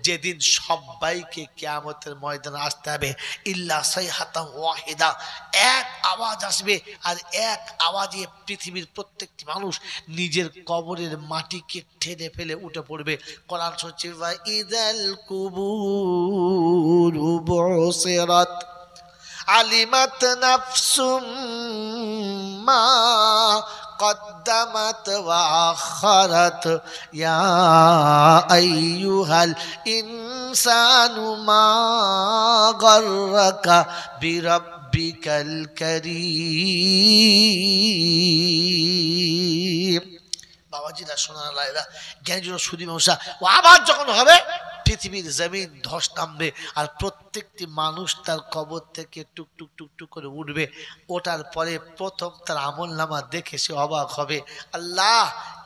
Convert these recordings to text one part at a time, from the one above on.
যেদিন সবাইকে কিয়ামতের ময়দানে আসতে হবে, ইল্লা সাইহাতান ওয়াহিদা, এক আওয়াজ আসবে, আর এক আওয়াজে পৃথিবীর প্রত্যেকটি মানুষ নিজের কবরের মাটিকে ঠেলে ফেলে উঠে পড়বে। কোরআন হচ্ছে ওয়া ইদাল কুবুর বুসিরাত আলিমাত নাফসুম মা قدمت وأخرت يا أيها الإنسان ما غرك بربك الكريم। বাবাজিরা, সোনার লাইলা, জ্ঞানীজন, সুদী মশা, ও আবার যখন হবে পৃথিবীর জমিন ধস নামবে, আর প্রত্যেকটি মানুষ তার কবর থেকে টুকটুক টুকটুক করে উঠবে। ওঠার পরে প্রথম তার আমল নামা দেখে সে অবাক হবে, আল্লাহ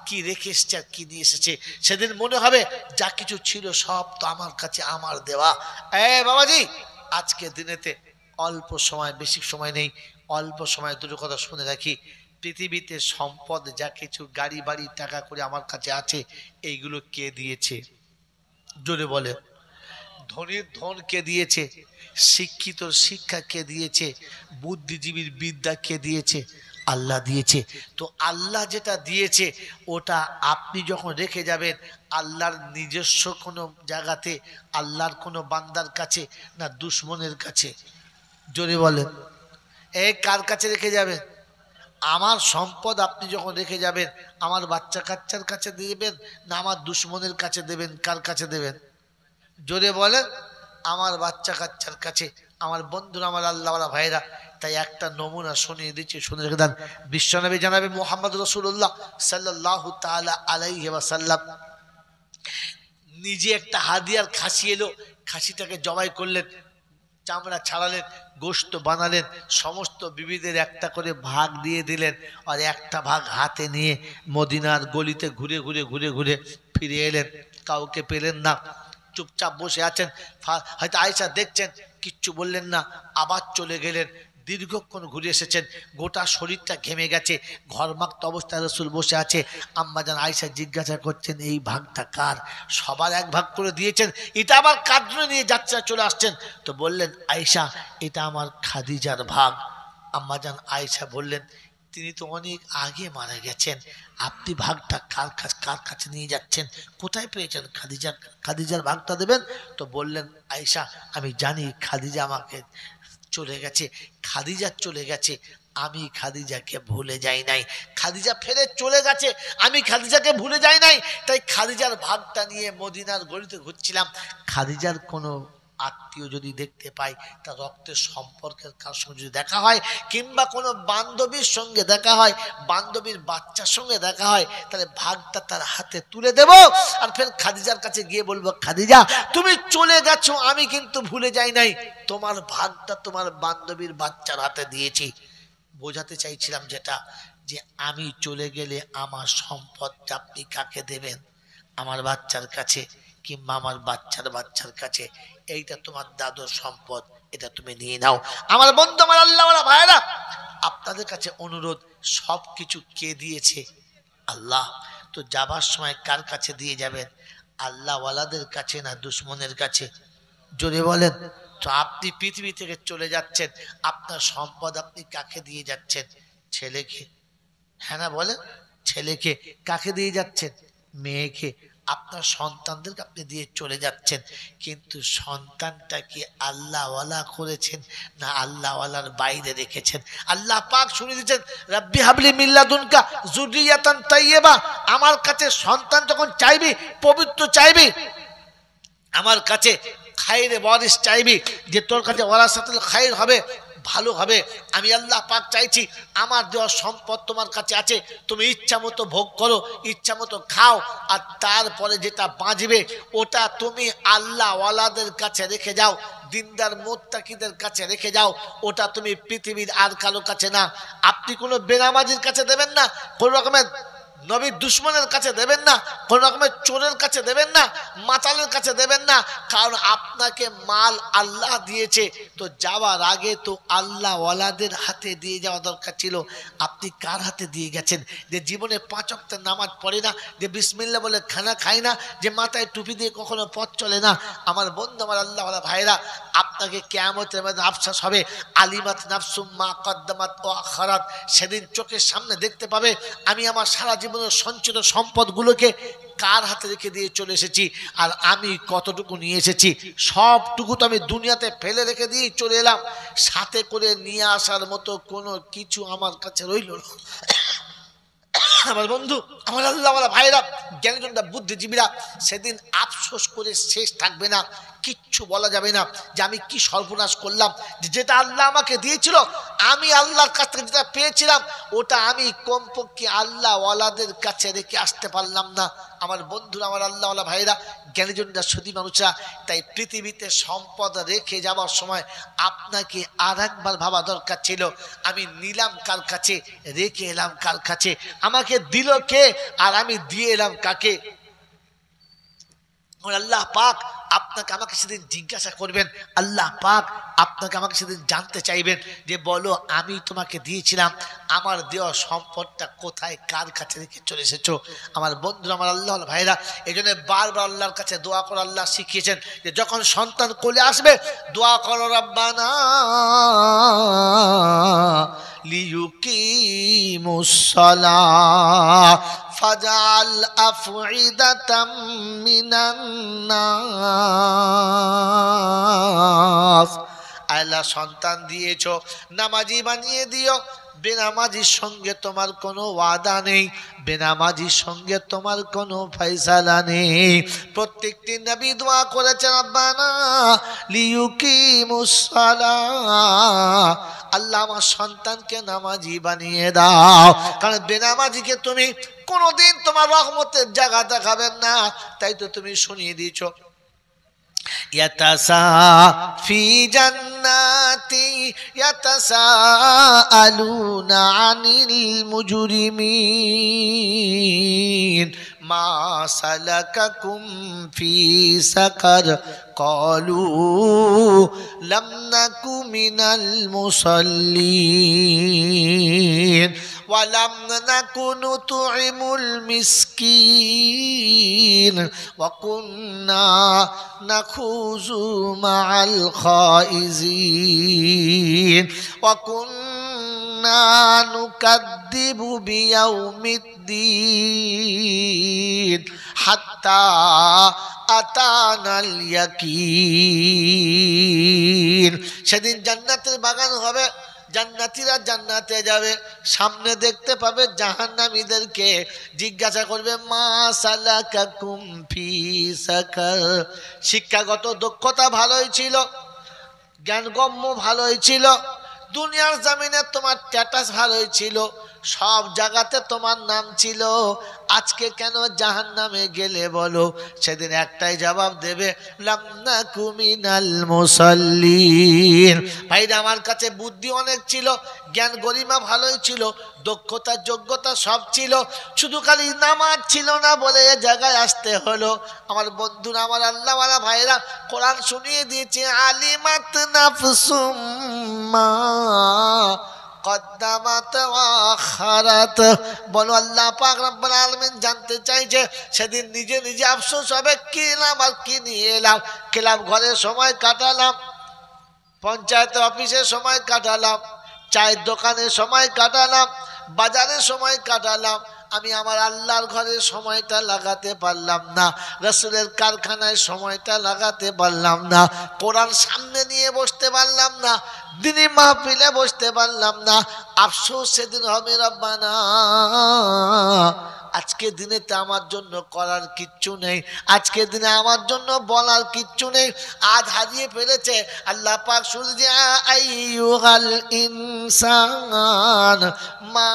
কি রেখে এসছে আর কি নিয়ে এসেছে। সেদিন মনে হবে যা কিছু ছিল সব তো আমার কাছে আমার দেওয়া। বাবাজি, আজকে দিনেতে অল্প সময়, বেশি সময় নেই, অল্প সময় দুটো কথা শুনে রাখি। পৃথিবীতে সম্পদ যা কিছু, গাড়ি বাড়ি টাকা করে আমার কাছে আছে, এইগুলো কে দিয়েছে? জোরে বলে। ধনীর ধন কে দিয়েছে? শিক্ষিত শিক্ষা কে দিয়েছে? বুদ্ধিজীবীর বিদ্যা কে দিয়েছে? আল্লাহ দিয়েছে। তো আল্লাহ যেটা দিয়েছে ওটা আপনি যখন রেখে যাবেন আল্লাহর নিজস্ব কোনো জায়গাতে, আল্লাহর কোনো বান্দার কাছে, না দুশ্মনের কাছে? জোরে বলেন। কার কাছে রেখে যাবেন? আমার সম্পদ আপনি যখন রেখে যাবেন আমার বাচ্চা কাচ্চার কাছে দেবেন, না আমার দুশ্মনের কাছে দেবেন? কার কাছে দেবেন? জোরে বলেন। আমার বাচ্চা কাচ্চার কাছে। আমার বন্ধুরা, আমার আল্লাহওয়ালা ভাইরা, তাই একটা নমুনা শুনিয়ে দিচ্ছি, শুনে রেখে দেন। বিশ্বনবী জানাবে মুহাম্মদ রাসূলুল্লাহ সাল্লাল্লাহু তাআলা আলাইহি ওয়াসাল্লাম নিজে একটা হাদিয়ার খাসি এলো, খাসিটাকে জবাই করলেন, চামড়া ছাড়ালেন, গোশত বানালেন, সমস্ত বিবিদের একটা করে ভাগ দিয়ে দিলেন, আর একটা ভাগ হাতে নিয়ে মদিনার গলিতে ঘুরে ঘুরে ঘুরে ঘুরে ফিরে এলেন। কাউকে পেলেন না, চুপচাপ বসে আছেন। হয়তো আয়েশা দেখছেন, কিচ্ছু বললেন না, আবার চলে গেলেন। দীর্ঘক্ষণ ঘুরে এসেছেন, গোটা শরীরটা ঘেমে গেছে, ঘরমাক্ত অবস্থায় রাসূল বসে আছে। আম্মাজান আয়েশা জিজ্ঞাসা করছেন, এই ভাগটা কার? সবার এক ভাগ করে দিয়েছেন, এটা আবার কার জন্য নিয়ে যাচ্ছে? চলে আসছেন তো বললেন, আয়েশা এটা আমার খাদিজার ভাগ। আম্মাজান আয়েশা বললেন, তিনি তো অনেক আগে মারা গেছেন, আপনি ভাগটা কার কাছে নিয়ে যাচ্ছেন? কোথায় পেয়েছেন? খাদিজার ভাগটা দেবেন। তো বললেন, আয়েশা আমি জানি খাদিজা আমাকে চলে গেছে, খাদিজা চলে গেছে, আমি খাদিজাকে ভুলে যাই নাই। খাদিজা ফেরে চলে গেছে, আমি খাদিজাকে ভুলে যাই নাই। তাই খাদিজার ভাগটা নিয়ে মদিনার গলিতে ঘুরছিলাম। খাদিজার কোনো আত্মীয় যদি দেখতে পাই, তার রক্তের সম্পর্কের কার সঙ্গে যদি দেখা হয়, কিংবা কোনো বান্ধবীর সঙ্গে দেখা হয়, বান্ধবীর বাচ্চার সঙ্গে দেখা হয়, তাহলে ভাগটা তার হাতে তুলে দেব, আর ফের খাদিজার কাছে গিয়ে বলবো, খাদিজা তুমি চলে গেছো, আমি কিন্তু ভুলে যাই নাই, তোমার ভাগটা তোমার বান্ধবীর বাচ্চার হাতে দিয়েছি। বোঝাতে চাইছিলাম যেটা, যে আমি চলে গেলে আমার সম্পদটা আপনি কাকে দেবেন? আমার বাচ্চার কাছে, কিংবা আমার বাচ্চার বাচ্চার কাছে। এইটা তোমার দাদুর সম্পদ, এটা তুমি নিয়ে নাও। আমার বন্ধু, আমার আল্লাহওয়ালা ভাইরা, আপনাদের কাছে অনুরোধ, সব কিছু কে দিয়েছে? আল্লাহ। তো যাবার সময় কার কাছে দিয়ে যাবেন? আল্লাহওয়ালাদের কাছে না দুশ্মনের কাছে? জোরে বলেন। তো আপনি পৃথিবী থেকে চলে যাচ্ছেন, আপনার সম্পদ আপনি কাকে দিয়ে যাচ্ছেন? ছেলেকে? হ্যাঁ না বলেন। ছেলেকে। কাকে দিয়ে যাচ্ছেন? মেয়েকে। আপনার সন্তানদেরকে আপনি দিয়ে চলে যাচ্ছেন, কিন্তু সন্তানটা কি আল্লাহওয়ালা করেছেন না আল্লাহওয়ালার বাইরে রেখেছেন? আল্লাহ পাক শুনে দিচ্ছেন, রাব্বি হাবলি মিন লাদুনকা যুররিয়াতান তাইয়্যিবা। আমার কাছে সন্তান যখন চাইবি, পবিত্র চাইবি, আমার কাছে খায়রে ওয়ারিস চাইবি, যে তোর কাছে ওয়ারাসাতুল খায়র হবে, ভালো হবে। আমি আল্লাহ পাক চাইছি আমার দেওয়া সম্পদ তোমার কাছে আছে, তুমি ইচ্ছা মতো ভোগ করো, ইচ্ছা মতো খাও, আর তারপরে যেটা বাঁচবে ওটা তুমি আল্লাহওয়ালাদের কাছে রেখে যাও, দিনদার মুত্তাকিদের কাছে রেখে যাও। ওটা তুমি পৃথিবীর আর কারো কাছে না। আপনি কোনো বেনামাজির কাছে দেবেন না, কোনো রকমের নবীর দুশমনের কাছে দেবেন না, কোন রকমের চোরের কাছে দেবেন না, মাতালের কাছে দেবেন না। কারণ আপনাকে মাল আল্লাহ দিয়েছে, তো যাওয়ার আগে তো আল্লাহ ওয়ালাদের হাতে দিয়ে যাওয়া দরকার ছিল। আপনি কার হাতে দিয়ে গেছেন? যে জীবনে 5 ওয়াক্তের নামাজ পড়ে না, যে বিসমিল্লাহ বলে খানা খায় না, যে মাথায় টুপি দিয়ে কখনো পথ চলে না। আমার বন্ধু, আমার আল্লাহ ওয়ালা ভাইরা, আপনাকে কিয়ামতের মধ্যে আফসোস হবে। আলিমাত নাফসুম মা কদ্দামাত ওয়া আখারাত, সেদিন চোখের সামনে দেখতে পাবে আমি আমার সারা জীবনের সঞ্চিত সম্পদগুলোকে কার হাতে রেখে দিয়ে চলে এসেছি, আর আমি কতটুকু নিয়ে এসেছি। সবটুকু তো আমি দুনিয়াতে ফেলে রেখে দিয়ে চলে এলাম, সাথে করে নিয়ে আসার মতো কোনো কিছু আমার কাছে রইল না। আমার বন্ধু, আমার আল্লাহ ওয়ালা ভাইরা, জ্ঞানীজনরা, বুদ্ধিজীবীরা, সেদিন আফসোস করে শেষ থাকবে না। কিচ্ছু বলা যাবে না যে আমি কি সর্বনাশ করলাম, যেটা আল্লাহ আমাকে দিয়েছিল, আমি আল্লাহর কাছ থেকে যেটা পেয়েছিলাম, ওটা আমি কমপক্ষে আল্লাহ ওয়ালাদের কাছে রেখে আসতে পারলাম না। আমার বন্ধুরা, আমার আল্লাহ ওয়ালা ভাইরা, জ্ঞানীজনরা, সতী মানুষরা, তাই পৃথিবীতে সম্পদ রেখে যাওয়ার সময় আপনাকে আর একবার ভাবা দরকার ছিল, আমি নিলাম কার কাছে, রেখে এলাম কার কাছে, আমাকে দিল কে, আর আমি দিয়ে এলাম কাকে। আল্লাহ পাক আপনাকে আমাকে সেদিন জিজ্ঞাসা করবেন, আল্লাহ পাক আপনাকে আমাকে সেদিন জানতে চাইবেন যে বলো, আমি তোমাকে দিয়েছিলাম, আমার দেওয়া সম্পদটা কোথায়, কার কাছে রেখে চলে এসেছো। আমার বন্ধুরা, আমার আল্লাহ ভাইরা, এই জন্য বারবার আল্লাহর কাছে দোয়া করো। আল্লাহ শিখিয়েছেন যে যখন সন্তান কোলে আসবে, দোয়া করো, রব্বানা লিয়ুকিমুস সালাহ ফাজআল আফইদাতাম মিনান নাস। আল্লাহ সন্তান দিয়েছো, নামাজি বানিয়ে দিও। বেনামাজির সঙ্গে তোমার কোনো ওয়াদা নেই, বেনামাজির সঙ্গে তোমার কোনো ফয়সালা নেই। প্রত্যেকটি নবী দোয়া করেছেন, রব্বানা লিয়ুকিমুস সালাহ, আল্লাহ আমার সন্তানকে নামাজি বানিয়ে দাও। কারণ বেনামাজিকে তুমি কোনোদিন তোমার রহমতের জায়গা দেখাবেন না, তাই তো তুমি শুনিয়ে দিয়েছো, في جنات يتساءلون عن المجرمين ما سلككم في سقر قالوا لم نك من المصلين ولم نك نطعم المسكين وكنا نخوض مع الخائضين وكنا نكذب بيوم الدين حتى আতানাল ইয়াকিন। সেদিন জান্নাতের বাগান হবে, জান্নাতীরা জান্নাতে যাবে, সামনে দেখতে পাবে জাহান্নামীদেরকে, জিজ্ঞাসা করবে মা সালাকাকুম ফি সাকার। শিক্ষাগত দক্ষতা ভালোই ছিল, জ্ঞানগম্য ভালোই ছিল, দুনিয়ার জমিনে তোমার স্ট্যাটাস ভালোই ছিল, সব জায়গাতে তোমার নাম ছিল, আজকে কেন জাহান্নামে গেলে বলো? সেদিন একটাই জবাব দেবে, লাম নাকু মিনাল মুসাল্লিন। ভাইরা, আমার কাছে বুদ্ধি অনেক ছিল, জ্ঞান গরিমা ভালোই ছিল, দক্ষতা যোগ্যতা সব ছিল, শুধু খালি নামাজ ছিল না বলে এ জায়গায় আসতে হলো। আমার বন্ধুরা, আমার আল্লাহওয়ালা ভাইরা, কোরআন শুনিয়ে দিয়েছে, আলিমাত নাফসুম মা কদ্দামাত ওয়া আখারাত। বলো, আল্লাহ পাক রব্বুল আলামিন জানতে চাইছে সেদিন নিজে নিজে আফসোস হবে, কি এলাম আর কি নিয়ে এলাম। ক্লাব ঘরে সময় কাটালাম, পঞ্চায়েত অফিসে সময় কাটালাম, চায়ের দোকানে সময় কাটালাম, বাজারে সময় কাটালাম, আমি আমার আল্লাহর ঘরে সময়টা লাগাতে পারলাম না, রাসূলের কারখানায় সময়টা লাগাতে পারলাম না, কোরআন সামনে নিয়ে বসতে পারলাম না, দিনী মাহফিলে বসতে পারলাম না। আফসোস সেদিন হবে, রব্বানা আজকে দিনেতে আমার জন্য করার কিচ্ছু নেই, আজকে দিনে আমার জন্য বলার কিচ্ছু নেই। আজ হারিয়ে ফেলেছে। আল্লাহ পাক শুনছে, আইয়ুহাল ইনসান মা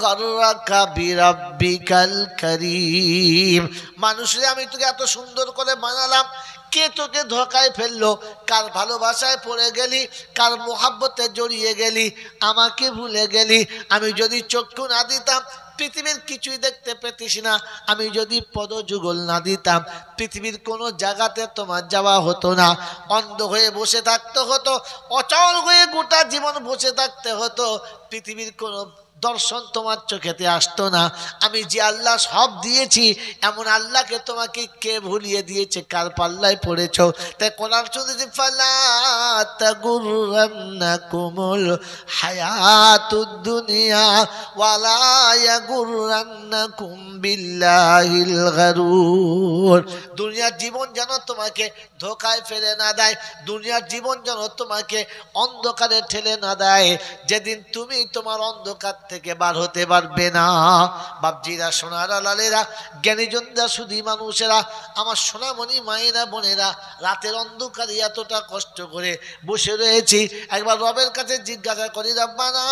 গাররাকা বিরাব্বিকাল কারীম। মানুষরে, আমি তোকে এত সুন্দর করে বানালাম, কে তোকে ধোকায় ফেললো? কার ভালোবাসায় পড়ে গেলি, কার মোহাব্বতে জড়িয়ে গেলি, আমাকে ভুলে গেলি। আমি যদি চক্ষু না দিতাম পৃথিবীর কিছুই দেখতে পেতিস না। আমি যদি পদযুগল না দিতাম পৃথিবীর কোনো জায়গাতে তোমার যাওয়া হতো না। অন্ধ হয়ে বসে থাকতে হতো, অচল হয়ে গোটা জীবন বসে থাকতে হতো, পৃথিবীর কোনো দর্শন তোমার চোখেতে আসতো না। আমি যে আল্লাহ সব দিয়েছি এমন আল্লাহকে তোমাকে কে ভুলিয়ে দিয়েছে? কার পাল্লায় পড়েছ? তাই কোরআন শুনেছি, ফালা তাগুররান্নাকুমুল হায়াতুদ দুনিয়া ওয়ালা ইয়াগুররান্নাকুম বিল্লাহিল গারুর। দুনিয়ার জীবন যেন তোমাকে ধোকায় ফেলে না দেয়, দুনিয়ার জীবন যেন তোমাকে অন্ধকারে ঠেলে না দেয়, যেদিন তুমি তোমার অন্ধকার থেকে বার হতে পারবে না। বাপজিরা, সোনারা, লালেরা, জ্ঞানীজনরা, শুধু মানুষেরা, আমার সোনামণি মায়েরা, বোনেরা, রাতের অন্ধকারে এতটা কষ্ট করে বসে রয়েছি। একবার রবের কাছে জিজ্ঞাসা করি, রব্বানা,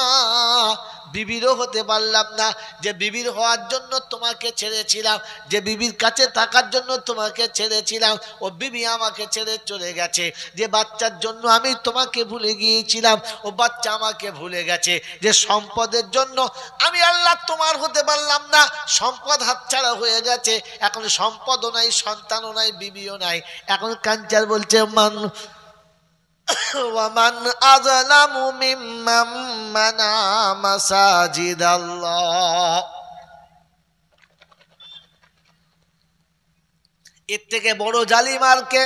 বিবিরও হতে পারলাম না, যে বিবির হওয়ার জন্য তোমাকে ছেড়েছিলাম, যে বিবির কাছে থাকার জন্য তোমাকে ছেড়েছিলাম, ও বিবি আমাকে ছেড়ে চলে গেছে। যে বাচ্চার জন্য আমি তোমাকে ভুলে গিয়েছিলাম, ও বাচ্চা আমাকে ভুলে গেছে। যে সম্পদের জন্য আমি আল্লাহ তোমার হতে পারলাম না, সম্পদ হাতছাড়া হয়ে গেছে, এখন সম্পদও নাই, সন্তানও নাই, বিবিও নাই। এখন কাঞ্চার বলছে, ওয়ামান আযলামু মিম্মান মানা মাসাজিদাল্লাহ। এর থেকে বড় জালিম আর কে?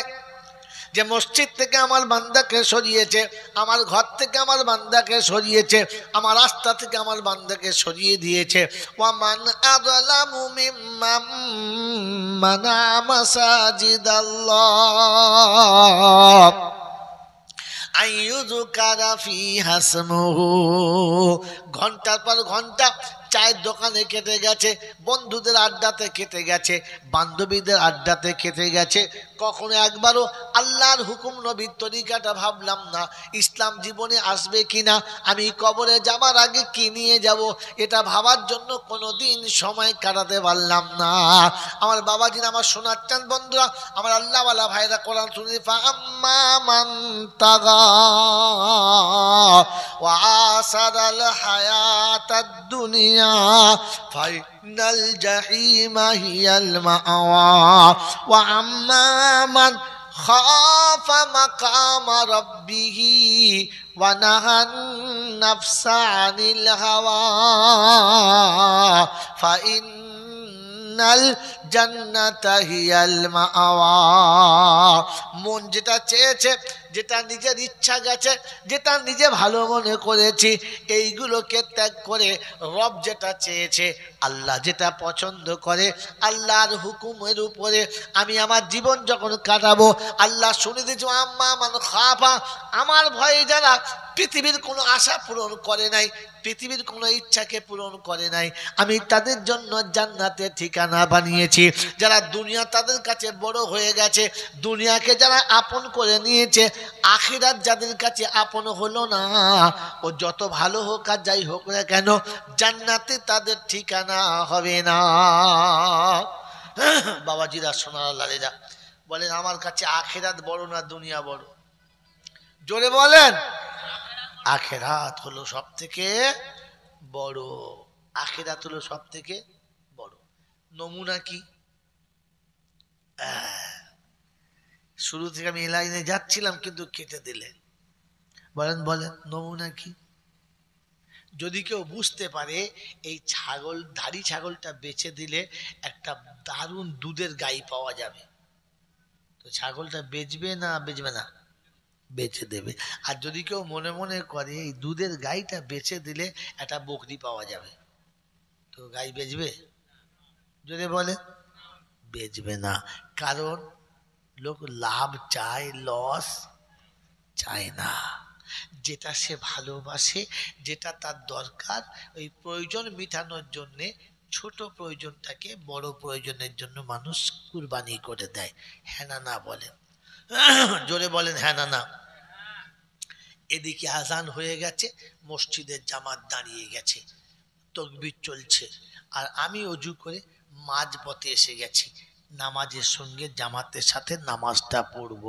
যে মসজিদ থেকে আমার বান্দাকে সরিয়েছে, আমার ঘর থেকে আমার বান্দাকে সরিয়েছে, আমার রাস্তা থেকে আমার বান্দাকে সরিয়ে দিয়েছে। ওয়ামান আযলামু মিম্মান মানা মাসাজিদাল্লাহ আইয়ুযকারা ফিহা ইসমুহু। ঘন্টার পর ঘন্টা চায়ের দোকানে কেটে গেছে, বন্ধুদের আড্ডাতে কেটে গেছে, বান্ধবীদের আড্ডাতে কেটে গেছে। কখনো একবারও আল্লাহর হুকুম, নবীর তরিকাটা ভাবলাম না, ইসলাম জীবনে আসবে কিনা, আমি কবরে যাবার আগে কি নিয়ে যাব, এটা ভাবার জন্য কোনোদিন সময় কাটাতে পারলাম না। আমার বাবাজিরা, আমার সোনার চাঁদ বন্ধুরা, আমার আল্লাহওয়ালা ভাইরা, কোরআন শুনি, ফাআম্মা মান তাগা ওয়া আসারাল হায়াতাদ দুনিয়া ফাইনাল জাহিমা হিয়াল মাআওয়া ওয়া আম্মা মান খাফা মাকামা রাব্বিহি ওয়া নাহান নাফসা আনিল হাওয়া ফাইনাল জান্নাতা হিয়াল মাআওয়া। মন যেটা চেয়েছে, যেটা নিজের ইচ্ছা গেছে, যেটা নিজে ভালো মনে করেছি, এইগুলোকে ত্যাগ করে রব যেটা চেয়েছে, আল্লাহ যেটা পছন্দ করে, আল্লাহর হুকুমের উপরে আমি আমার জীবন যখন কাটাবো, আল্লাহ শুনে দিয়েছে, আম্মা মান খাফা, আমার ভয়ে যারা পৃথিবীর কোনো আশা পূরণ করে নাই, পৃথিবীর কোনো ইচ্ছাকে পূরণ করে নাই, আমি তাদের জন্য জান্নাতের ঠিকানা বানিয়েছি। যারা দুনিয়া তাদের কাছে বড় হয়ে গেছে, দুনিয়াকে যারা আপন করে নিয়েছে, আখিরাত যাদের কাছে আপন হলো না, ও যত ভালো হোক আর যাই হোক না কেন, জান্নাতে তাদের ঠিকানা হবে না। বাবাজিরা, সোনার লালেরা, বলেন আমার কাছে আখিরাত বড় না দুনিয়া বড়? জোরে বলেন। আখিরাত হলো সব থেকে বড়, আখিরাত হলো সব থেকে বড়। নমুনা কি? শুরু থেকে আমি এই লাইনে যাচ্ছিলাম কিন্তু কেটে দিলেন। বলেন বলেন, নমুনা কি? যদি কেউ বুঝতে পারে এই ছাগল, ধাড়ি ছাগলটা বেচে দিলে একটা দারুণ দুধের গাই পাওয়া যাবে, তো ছাগলটা বেচবে না বেচবে না? বেচে দেবে। আর যদি কেউ মনে মনে করে এই দুধের গাইটা বেচে দিলে একটা বকরি পাওয়া যাবে, তো গাই বেচবে? যদি বলে বেচবে না। কারণ লোক লাভ চায়, লস চায় না। যেটা সে ভালোবাসে, যেটা তার দরকার, ওই প্রয়োজন মিটানোর জন্যে ছোট প্রয়োজনটাকে বড় প্রয়োজনের জন্য মানুষ কুরবানি করে দেয়। হ্যাঁ না না বলেন, জোরে বলেন হ্যাঁ না না। এদিকে আজান হয়ে গেছে, মসজিদের জামাত দাঁড়িয়ে গেছে, তাকবীর চলছে, আর আমি অজু করে মাঝ পথে এসে গেছি, নামাজের সঙ্গে জামাতের সাথে নামাজটা পড়ব।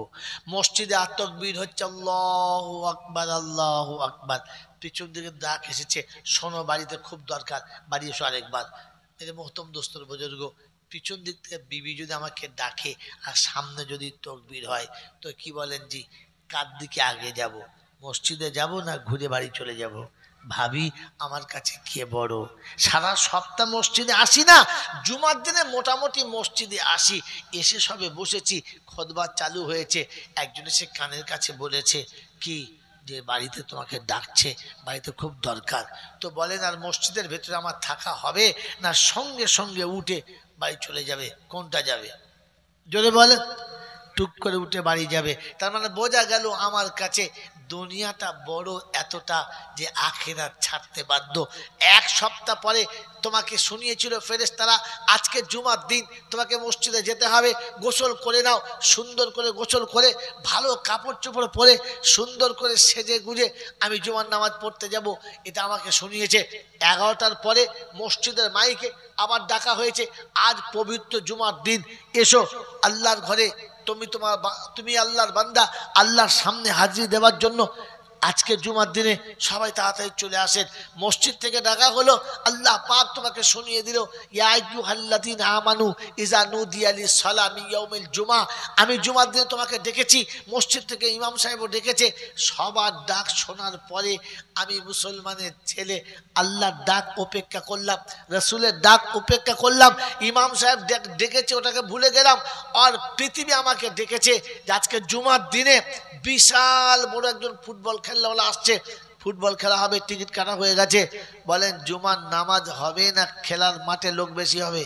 মসজিদে আর তাকবীর হচ্ছে, আল্লাহু আকবার আল্লাহু আকবার। পিছন দিকে ডাক এসেছে, শোনো বাড়িতে খুব দরকার, বাড়ি এসো আরেকবার। এই মোহতম দোস্তর বুজুর্গ, পিছন দিক থেকে বিবি যদি আমাকে ডাকে আর সামনে যদি তকবীর হয়, তো কি বলেন জি, কার দিকে আগে যাব, মসজিদে যাব না ঘুরে বাড়ি চলে যাব? ভাবি আমার কাছে কে বড়? সারা সপ্তাহ মসজিদে আসি না, জুমার দিনে মোটামুটি মসজিদে আসি, এসে সবে বসেছি, খুতবা চালু হয়েছে, একজন এসে কানের কাছে বলেছে কি যে বাড়িতে তোমাকে ডাকছে, বাড়িতে খুব দরকার। তো বলেন আর মসজিদের ভেতরে আমার থাকা হবে না সঙ্গে সঙ্গে উঠে বাড়ি চলে যাবে? কোনটা যাবে? জোরে বলেন। টুক করে উঠে বাড়ি যাবে। তার মানে বোঝা গেল আমার কাছে দুনিয়াটা বড় এতটা যে আখিরাত ছাড়তে বাধ্য। এক সপ্তাহ পরে তোমাকে শুনিয়েছিল ফেরেশতারা, আজকে জুমার দিন তোমাকে মসজিদে যেতে হবে, গোসল করে নাও, সুন্দর করে গোসল করে ভালো কাপড় চোপড় পরে সুন্দর করে সেজে গুজে আমি জুমার নামাজ পড়তে যাব। এটা আমাকে শুনিয়েছে। 11টার পরে মসজিদের মাইকে আবার ডাকা হয়েছে, আজ পবিত্র জুমার দিন, এসো আল্লাহর ঘরে, তুমি আল্লাহর বান্দা, আল্লাহর সামনে হাজির দেওয়ার জন্য। আজকে জুমার দিনে সবাই তাড়াতাড়ি চলে আসেন। মসজিদ থেকে ডাকা হলো, আল্লাহ পাক তোমাকে শুনিয়ে দিল, ইয়া আইয়ুহাল্লাযীনা আমানু ইযা নুদিয়া লিস-সালামি ইয়াউমিল জুমআ, আমি জুমার দিনে তোমাকে ডেকেছি। মসজিদ থেকে ইমাম সাহেবও ডেকেছে। সবার ডাক শোনার পরে আমি মুসলমানের ছেলে আল্লাহর ডাক উপেক্ষা করলাম, রাসূলের ডাক উপেক্ষা করলাম। ইমাম সাহেব ডেকেছে, ওটাকে ভুলে গেলাম। আর পৃথিবী আমাকে ডেকেছে যে আজকে জুমার দিনে বিশাল বড় একজন ফুটবল খেলাওয়ালা আসছে, ফুটবল খেলা হবে, টিকিট কাটা হয়ে গেছে। বলেন জুমার নামাজ হবে না খেলার মাঠে লোক বেশি হবে?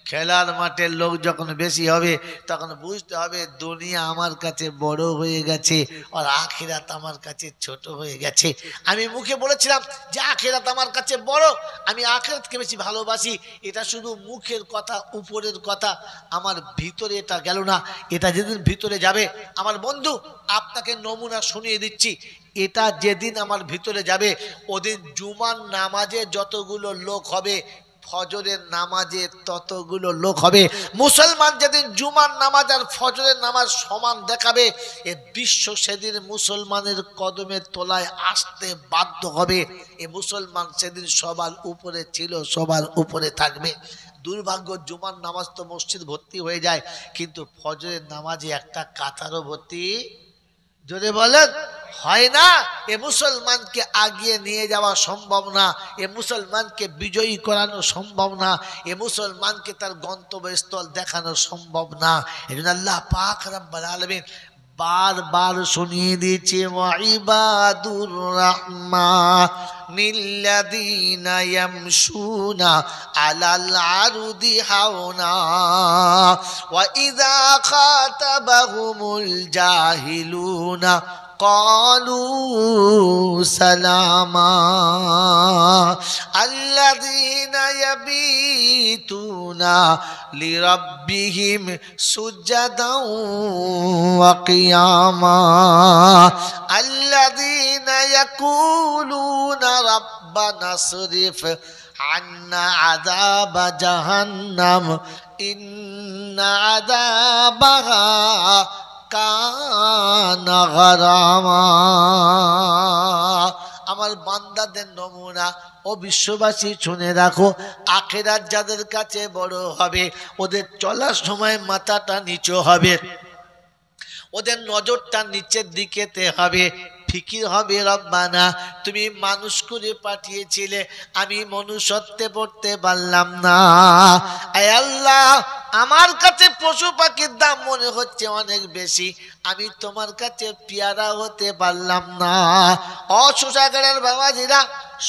খেলার মাঠে লোক যখন বেশি হবে তখন বুঝতে হবে দুনিয়া আমার কাছে বড় হয়ে গেছে আর আখিরাত আমার কাছে ছোট হয়ে গেছে। আমি মুখে বলেছিলাম যে আখিরাত আমার কাছে বড়, আমি আখিরাতকে বেশি ভালোবাসি, এটা শুধু মুখের কথা, উপরের কথা, আমার ভিতরে এটা গেল না। এটা যেদিন ভিতরে যাবে, আমার বন্ধু আপনাকে নমুনা শুনিয়ে দিচ্ছি, এটা যেদিন আমার ভিতরে যাবে ওদিন জুমার নামাজে যতগুলো লোক হবে ফজরের নামাজে ততগুলো লোক হবে। মুসলমান যেদিন জুমার নামাজ আর ফজরের নামাজ সমান দেখাবে, এ বিশ্ব সেদিন মুসলমানের কদমের তলায় আসতে বাধ্য হবে। এ মুসলমান সেদিন সবার উপরে ছিল, সবার উপরে থাকবে। দুর্ভাগ্য জুমার নামাজ তো মসজিদ ভর্তি হয়ে যায়, কিন্তু ফজরের নামাজে একটা কাতারও ভর্তি, জোরে বলেন, হয় না। এ মুসলমানকে আগিয়ে নিয়ে যাওয়া সম্ভব না, এ মুসলমানকে বিজয়ী করানো সম্ভব না, এ মুসলমানকে তার গন্তব্যস্থল দেখানো সম্ভব না। এজন্য আল্লাহ পাক রব্বুল আলামিন বারবার শুনিয়ে দিয়েছে, ওয়া ইবাদুর রাহমানিল্লাযীনা ইয়ামশুনা আলাল আরদি হাওনা ওয়া ইযা খাতাবাহুমুল জাহিলুনা قالوا سلاما الذين يبيتون لربهم سجدا وقياما الذين يقولون ربنا اصرف عنا عذاب جهنم إن عذابها কানা গারামা। আমার বান্দাদের নমুনা ও বিশ্ববাসী শুনে রাখো, আখিরাত যাদের কাছে বড় হবে ওদের চলার সময় মাথাটা নিচু হবে, ওদের নজরটা নিচের দিকেতে হবে, ফিকির হবে রব্বানা তুমি মানুষ করে পাঠিয়েছিলে, আমি মনুষ্যত্বে পড়তে পারলাম না, আয় আল্লাহ আমার কাছে পশু পাখির দাম মনে হচ্ছে অনেক বেশি, আমি তোমার কাছে পেয়ারা হতে পারলাম না। অশোষাগারের বাবাজিরা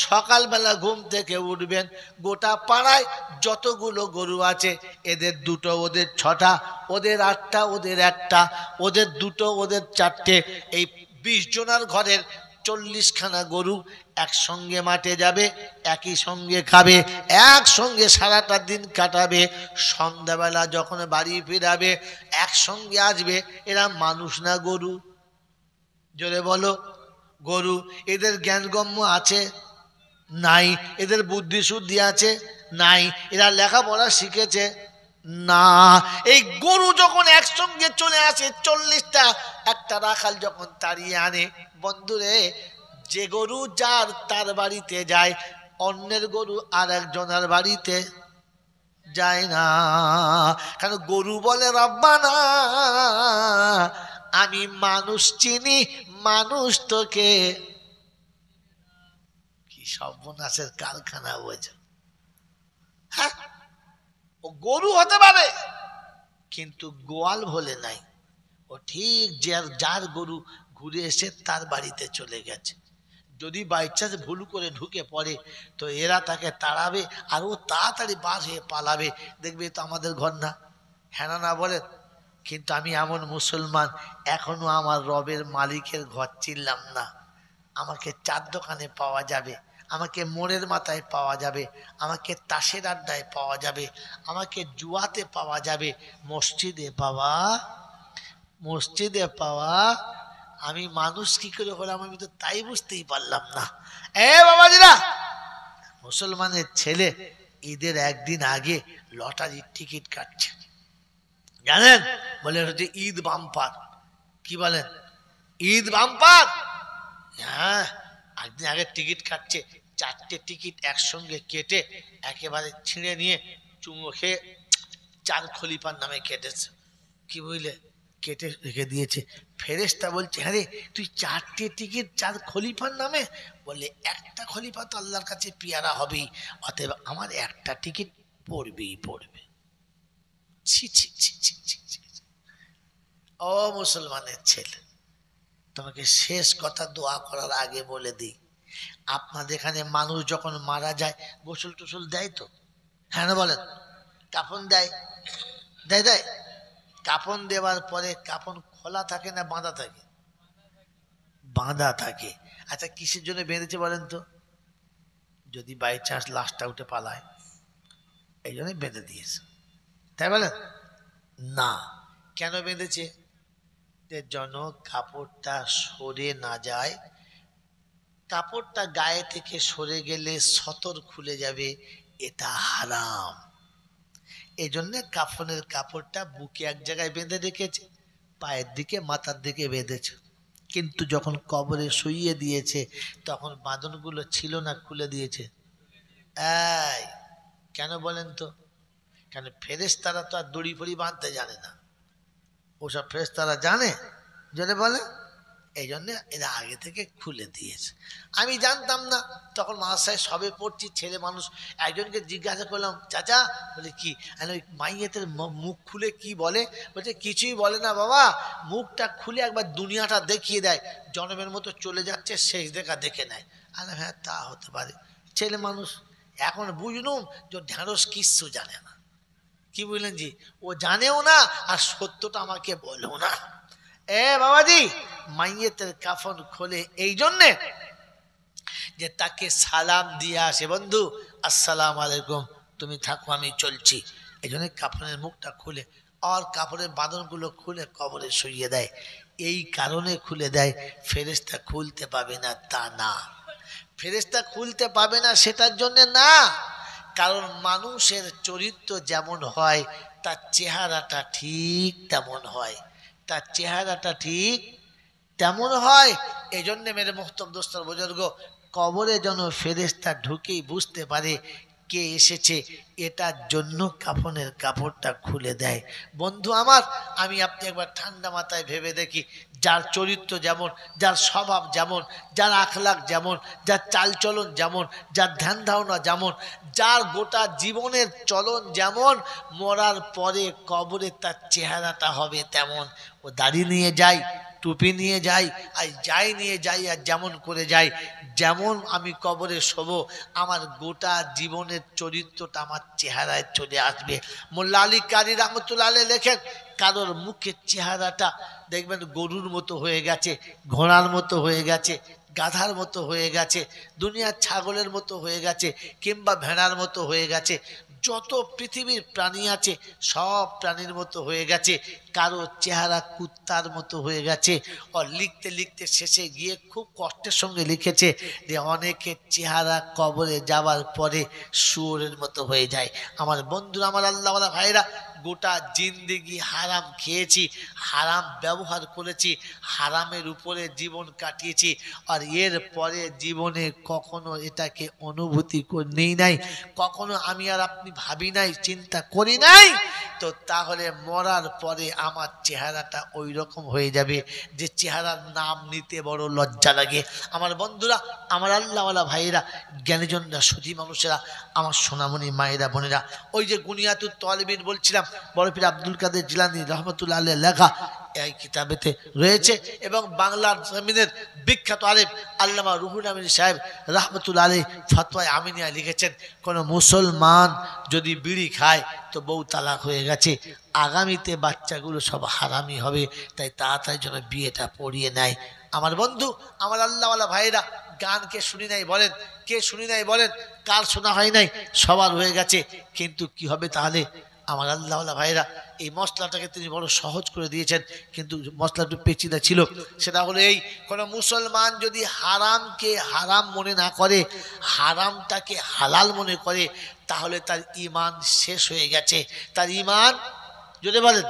সকালবেলা ঘুম থেকে উঠবেন, গোটা পাড়ায় যতগুলো গরু আছে এদের দুটো, ওদের ছটা, ওদের আটটা, ওদের একটা, ওদের দুটো, ওদের চারটে, এই 20 জনের ঘরের 40খানা গরু একসঙ্গে মাঠে যাবে, একই সঙ্গে খাবে, একসঙ্গে সারাটা দিন কাটাবে, সন্ধ্যাবেলা যখন বাড়ি ফিরাবে একসঙ্গে আসবে। এরা মানুষ না গরু? জোরে বলো, গরু। এদের জ্ঞানগম্য আছে? নাই। এদের বুদ্ধি শুদ্ধি আছে? নাই। এরা লেখাপড়া শিখেছে? না। এই গরু যখন একসঙ্গে চলে আসে 40টা, একটা রাখাল যখন তাড়িয়ে আনে, বন্ধুরে যে গরু যার তার বাড়িতে যায়, অন্যের গরু আর একজনের বাড়িতে যায় না। কারণ গরু বলে রব্বানা আমি মানুষ চিনি, মানুষ তোকে। কি সর্বনাশের কারখানা বোঝো। হ্যাঁ, ও গরু হতে পারে কিন্তু গোয়াল বলে নাই। ও ঠিক যার গরু ঘুরে এসে তার বাড়িতে চলে গেছে। যদি বাই চান্স ভুল করে ঢুকে পড়ে তো এরা তাকে তাড়াবে আর ও তাড়াতাড়ি বাস হয়ে পালাবে, দেখবে তো আমাদের ঘর না। হ্যাঁ না বলেন? কিন্তু আমি এমন মুসলমান, এখনো আমার রবের মালিকের ঘর চিনলাম না। আমাকে চার দোকানে পাওয়া যাবে, আমাকে মোড়ের মাথায় পাওয়া যাবে, আমাকে তাসের আড্ডায় পাওয়া যাবে, আমাকে জুয়াতে পাওয়া যাবে, মসজিদে পাওয়া আমি মানুষ কি করে হলাম আমি তো তাই বুঝতেই পারলাম না। বাবাজিরা, মুসলমানের ছেলে ঈদের একদিন আগে লটারির টিকিট কাটছে, জানেন? বলে হচ্ছে ঈদ বাম্পার। কি বলেন? ঈদ বাম্পার। হ্যাঁ, একদিন আগে টিকিট কাটছে, 4টে টিকিট একসঙ্গে কেটে একেবারে ছিঁড়ে নিয়ে চুমো খেয়ে 4 খলিফার নামে কেটেছে। কি বুঝলে? কেটে রেখে দিয়েছে। ফেরেশতা বলছে, হ্যাঁ রে, তুই 4টে টিকিট 4 খলিফার নামে? বললে একটা খলিফা তো আল্লাহর কাছে পিয়ারা হবেই, অতএব আমার একটা টিকিট পড়বেই পড়বে। ছি ছি ছি ছি ছি ছি। ও মুসলমানের ছেলে, তোমাকে শেষ কথা দোয়া করার আগে বলে দিই, আপনাদের এখানে মানুষ যখন মারা যায় গোসল টোসল দেয় তো? হ্যাঁ না বলেন? কাফন দেয়, দেয় দেয়। কাফন দেওয়ার পরে কাফন খোলা থাকে না বাঁধা থাকে? বাঁধা থাকে। আচ্ছা, কিসের জন্য বেঁধেছে বলেন তো? যদি বাই চান্স লাশটা উঠে পালায়, এই জন্য বেঁধে দিয়েছে, তাই বলেন না? কেন বেঁধেছে? যেন কাপড়টা সরে না যায়। কাপড়টা গায়ে থেকে সরে গেলে সতর খুলে যাবে, এটা হারাম। এই জন্য কাফনের কাপড়টা বুকে এক জায়গায় বেঁধে রেখেছে, পায়ের দিকে মাথার দিকে বেঁধেছে। কিন্তু যখন কবরে শুইয়ে দিয়েছে তখন বাঁধনগুলো ছিল না, খুলে দিয়েছে। এই কেন বলেন তো? কেন ফেরেশতারা তো আর দড়ি ফড়ি বাঁধতে জানে না, ওসব ফেরেশতারা জানে, জেনে বলে। এই জন্য এরা আগে থেকে খুলে দিয়েছে। আমি জানতাম না, তখন মাদ্রাসায় সবে পড়ছি, ছেলে মানুষ। একজনকে জিজ্ঞাসা করলাম, চাচা, বলে কি? ওই মাইয়েতের মুখ খুলে কি বলে? বলছে কিছুই বলে না বাবা, মুখটা খুলে একবার দুনিয়াটা দেখিয়ে দেয়, জনমের মতো চলে যাচ্ছে, শেষ দেখা দেখে নেয়। আরে হ্যাঁ, তা হতে পারে, ছেলে মানুষ। এখন বুঝলুম যে ঢ্যাঁড়স কিচ্ছু জানে না। কি বুঝলেন জি? ও জানেও না আর সত্যটা আমাকে বলেও না। বাবাজি, মাইয়েতের কাফন খোলে এই জন্যে যে তাকে সালাম দিয়ে আসে, বন্ধু আসসালাম আলাইকুম, তুমি থাকো আমি চলছি। এই জন্য কাফনের মুখটা খুলে আর কাপড়ের বাঁধনগুলো খুলে কবরে শুইয়ে দেয়। এই কারণে খুলে দেয়, ফেরেশতা খুলতে পাবে না তা না। ফেরেশতা খুলতে পাবে না সেটার জন্য না, কারণ মানুষের চরিত্র যেমন হয় তার চেহারাটা ঠিক তেমন হয়, তার চেহারাটা ঠিক তেমন হয়। এই জন্যে মেরে মোহতরম দোস্তর বুজুর্গ, কবরে যেন ফেরেশতা ঢুকেই বুঝতে পারে কে এসেছে, এটার জন্য কাফনের কাপড়টা খুলে দেয়। বন্ধু আমার, আমি আপনি একবার ঠান্ডা মাথায় ভেবে দেখি, যার চরিত্র যেমন, যার স্বভাব যেমন, যার আখলাক যেমন, যার চালচলন যেমন, যার ধ্যান ধারণা যেমন, যার গোটা জীবনের চলন যেমন, মরার পরে কবরে তার চেহারাটা হবে তেমন। ও দাড়ি নিয়ে যায়, টুপি নিয়ে যাই, আর যাই নিয়ে যাই, আর যেমন করে যাই, যেমন আমি কবরে শোবো, আমার গোটা জীবনের চরিত্রটা আমার চেহারায় চলে আসবে। মোল্লা আলী কারি রহমতুল্লাহ আলাইহি লেখেন, কারোর মুখের চেহারাটা দেখবেন গরুর মতো হয়ে গেছে, ঘোড়ার মতো হয়ে গেছে, গাধার মতো হয়ে গেছে, দুনিয়ার ছাগলের মতো হয়ে গেছে, কিংবা ভেড়ার মতো হয়ে গেছে। যত পৃথিবীর প্রাণী আছে সব প্রাণীর মতো হয়ে গেছে, কারো চেহারা কুত্তার মতো হয়ে গেছে। আর লিখতে লিখতে শেষে গিয়ে খুব কষ্টের সঙ্গে লিখেছে যে অনেকের চেহারা কবরে যাওয়ার পরে শুয়োরের মতো হয়ে যায়। আমার বন্ধুরা, আমার আল্লাহওয়ালা ভাইরা, গোটা জিন্দেগি হারাম খেয়েছি, হারাম ব্যবহার করেছি, হারামের উপরে জীবন কাটিয়েছি, আর এর পরে জীবনে কখনো এটাকে অনুভূতি নেই নাই, কখনো আমি আর আপনি ভাবি নাই, চিন্তা করি নাই, তো তাহলে মরার পরে আমার চেহারাটা ওই রকম হয়ে যাবে যে চেহারার নাম নিতে বড় লজ্জা লাগে। আমার বন্ধুরা, আমার আল্লাহওয়ালা ভাইয়েরা, জ্ঞানীজনরা, সুধী মানুষেরা, আমার সোনামণি মায়েরা, বোনেরা, ওই যে গুনিয়াতুত তলিবিন বলছিলাম, বড় পীর আব্দুল কাদের জিলানী রহমতুল্লাহ আলাইহি লেখা এই কিতাবেতে রয়েছে, এবং বাংলার জমিনের বিখ্যাত আলেম আল্লামা রুহুল আমিন সাহেব রহমতুল্লাহ আলাইহি ফতোয়া আমিনিয়া লিখেছেন, কোনো মুসলমান যদি বিড়ি খায় তো বউ তালাক হয়ে গেছে, আগামীতে বাচ্চাগুলো সব হারামি হবে, তাই তাড়াতাড়ি যেন বিয়েটা পড়িয়ে নেয়। আমার বন্ধু, আমার আল্লাহওয়ালা ভাইয়েরা, গান কে শুনি নাই বলেন, কে শুনি নাই বলেন, কার শোনা হয় নাই, সবার হয়ে গেছে, কিন্তু কি হবে তাহলে? আমার আল্লাহওয়ালা ভাইয়েরা, এই মশলাটাকে তিনি বড় সহজ করে দিয়েছেন, কিন্তু মশলা একটু পেঁচিদা ছিল। সেটা হলো এই, কোনো মুসলমান যদি হারামকে হারাম মনে না করে, হারামটাকে হালাল মনে করে, তাহলে তার ঈমান শেষ হয়ে গেছে। তার ঈমান যদি বলেন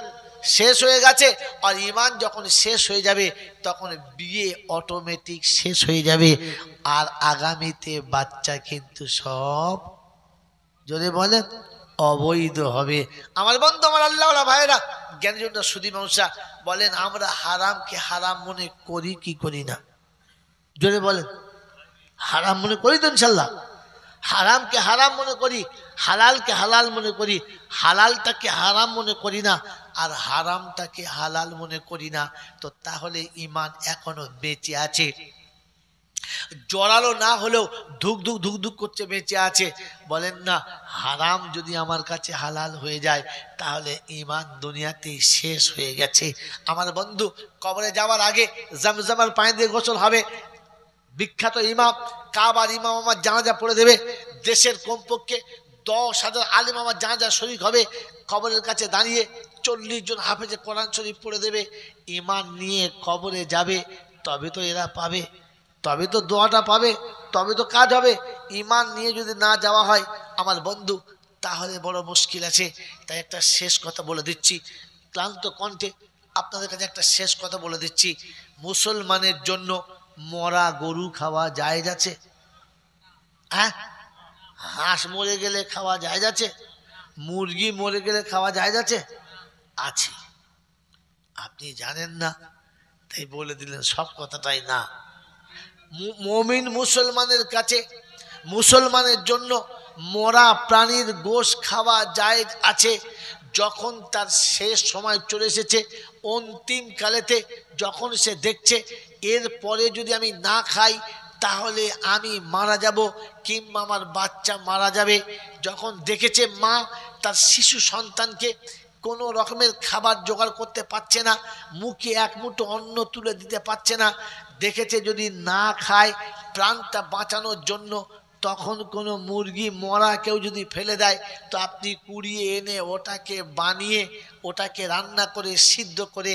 শেষ হয়ে গেছে, আর ঈমান যখন শেষ হয়ে যাবে তখন বিয়ে অটোমেটিক শেষ হয়ে যাবে, আর আগামীতে বাচ্চা কিন্তু সব যদি বলেন অবৈধ হবে। আমার বন্ধু, আমার আল্লাহওয়ালা ভাইয়েরা, জ্ঞানীজনরা, সুধী মানুষরা, বলেন আমরা হারামকে হারাম মনে করি কি করি না? যদি বলেন হারাম মনে করি তো ইনশাল্লাহ? হারামকে হারাম মনে করি, হালালকে হালাল মনে করি, হালালটাকে হারাম মনে করি না, আর হারামটাকে হালাল মনে করি না, তো তাহলে ঈমান এখনো বেঁচে আছে, জড়ালো না হলেও ধুক ধুক ধুক ধুক করছে, বেঁচে আছে। বলেন না, হারাম যদি আমার কাছে হালাল হয়ে যায় তাহলে ঈমান দুনিয়াতেই শেষ হয়ে গেছে। আমার বন্ধু, কবরে যাওয়ার আগে জমজমের পানি দিয়ে গোসল হবে, বিখ্যাত ইমাম কাবার ইমাম আমার জানাজা পড়ে দেবে, দেশের কমপক্ষে 10,000 আলেম আমার জানাজা শরীক হবে, কবরের কাছে দাঁড়িয়ে 40 জন হাফেজে কোরআন শরীফ পড়ে দেবে, ঈমান নিয়ে কবরে যাবে, তবে তো এরা পাবে, তবে তো দোয়াটা পাবে, তবে তো কাজ হবে। ঈমান নিয়ে যদি না যাওয়া হয় আমার বন্ধু, তাহলে বড় মুশকিল আছে। তাই একটা শেষ কথা বলে দিচ্ছি, ক্লান্ত কণ্ঠে আপনাদের কাছে একটা শেষ কথা বলে দিচ্ছি, মুসলমানের জন্য মরা গরু খাওয়া জায়েজ আছে? হ্যাঁ, হাঁস মরে গেলে খাওয়া জায়েজ আছে? মুরগি মরে গেলে খাওয়া জায়েজ আছে? আছে। আপনি জানেন না তাই বলে দিলেন সব কথাটাই না। মুমিন মুসলমানের কাছে, মুসলমানের জন্য মরা প্রাণীর গোশত খাওয়া জায়েজ আছে, যখন তার শেষ সময় চলে এসেছে, অন্তিম কালেতে যখন সে দেখছে এরপরে যদি আমি না খাই তাহলে আমি মারা যাব, কিংবা আমার বাচ্চা মারা যাবে, যখন দেখেছে মা তার শিশু সন্তানকে কোনো রকমের খাবার জোগাড় করতে পারছে না, মুখে এক মুঠো অন্ন তুলে দিতে পারছে না, দেখেছে যদি না খায় প্রাণটা বাঁচানোর জন্য, তখন কোনো মুরগি মরা কেউ যদি ফেলে দেয় তো আপনি কুড়িয়ে এনে ওটাকে বানিয়ে, ওটাকে রান্না করে সিদ্ধ করে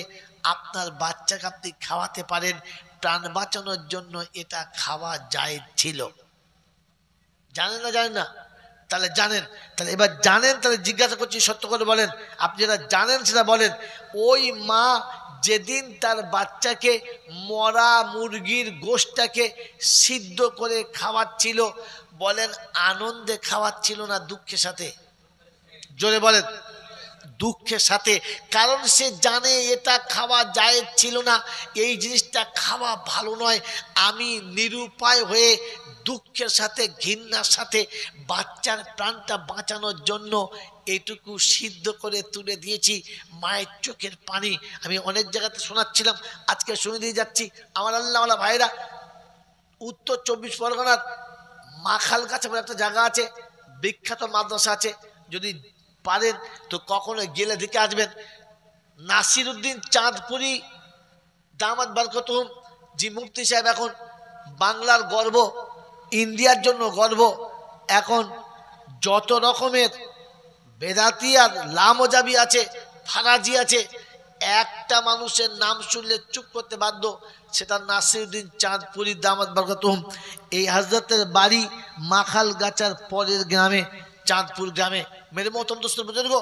আপনার বাচ্চাকে আপনি খাওয়াতে পারেন, প্রাণ বাঁচানোর জন্য এটা খাওয়া যায় ছিল। জানেন না? জানেন না? তাহলে জানেন, তাহলে এবার জানেন, তাহলে জিজ্ঞাসা করছি সত্য করে বলেন, আপনি যেটা জানেন সেটা বলেন। ওই মা যেদিন তার বাচ্চাকে মরা মুরগির গোশতটাকে সিদ্ধ করে খাওয়াচ্ছিল, বলেন আনন্দে খাওয়াচ্ছিল না দুঃখের সাথে? জোরে বলেন। দুঃখের সাথে, কারণ সে জানে এটা খাওয়া জায়েজ ছিল না, এই জিনিসটা খাওয়া ভালো নয়, আমি নিরুপায় হয়ে দুঃখের সাথে ঘৃণার সাথে বাচ্চার প্রাণটা বাঁচানোর জন্য এটুকু সিদ্ধ করে তুলে দিয়েছি। মায়ের চোখের পানি আমি অনেক জায়গাতে শোনাচ্ছিলাম, আজকে শুনে দিয়ে যাচ্ছি। আমার আল্লাহওয়ালা ভাইরা, উত্তর 24 পরগনার মাখালগাছা বলে একটা জায়গা আছে, বিখ্যাত মাদ্রাসা আছে, যদি পারেন তো কখনো গেলে দেখে আসবেন। নাসিরউদ্দিন চাঁদপুরি দামাত বরকতুহুম জি মুফতি সাহেব এখন বাংলার গর্ব, ইন্ডিয়ার জন্য গর্ব। এখন যত রকমের বেদাতি আর লামজাবি আছে, ফারাজি আছে, একটা মানুষের নাম শুনলে চুপ করতে বাধ্য, সেটা নাসিরউদ্দিন চাঁদপুরি দামাত বরকতুহুম। এই হযরতের বাড়ি মাখালগাছার পরের গ্রামে, চাঁদপুর গ্রামে। মেরে মোহতরম দোস্ত বুজুর্গ,